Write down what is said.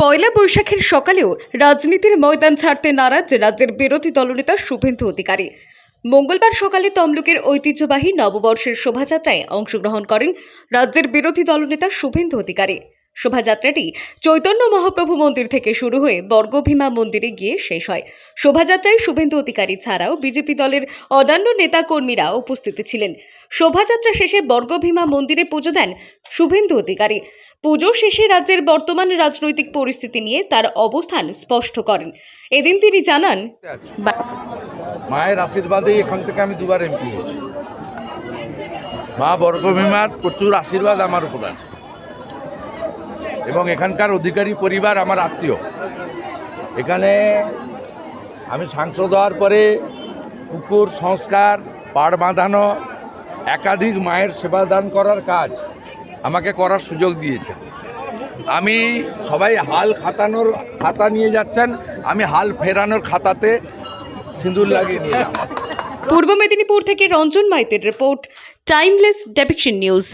পয়লা বৈশাখের সকালেও রাজনীতির ময়দান ছাড়তে নারাজ রাজ্যের বিরোধী দলনেতা শুভেন্দু অধিকারী। মঙ্গলবার সকালে তমলুকের ঐতিহ্যবাহী নববর্ষের শোভাযাত্রায় অংশগ্রহণ করেন রাজ্যের বিরোধী দলনেতা শুভেন্দু অধিকারী। শোভাযাত্রাটি চৈতন্য মহাপ্রভু মন্দির থেকে শুরু হয়ে বর্গভীমা মন্দিরে গিয়ে শেষ হয়। শোভাযাত্রায় শুভেন্দু অধিকারী ছাড়াও বিজেপি দলের অন্যান্য নেতাকর্মীরা উপস্থিত ছিলেন। শোভাযাত্রা শেষে বর্গভীমা মন্দিরে পুজো দেন শুভেন্দু অধিকারী। পুজো শেষে রাজ্যের বর্তমান রাজনৈতিক পরিস্থিতি নিয়ে তার অবস্থান স্পষ্ট করেন। এদিন তিনি জানান, মায়ের আশীর্বাদে এখান থেকে আমি দুবার এমপি হয়েছি। মা বর্গভীমার প্রচুর আশীর্বাদ আমার উপর আছে এবং এখানকার অধিকারী পরিবার আমার আত্মীয়। এখানে আমি সাংসদ হওয়ার পরে পুকুর সংস্কার, পাড় বাঁধানো, একাধিক মায়ের সেবা দান করার কাজ আমাকে করার সুযোগ দিয়েছেন। আমি সবাই হাল খাতানোর খাতা নিয়ে যাচ্ছেন, আমি হাল ফেরানোর খাতাতে সিঁদুর লাগিয়ে নিয়ে যাব। পূর্ব মেদিনীপুর থেকে রঞ্জন মাইতের রিপোর্ট, টাইমলেস ডেপিকশন নিউজ।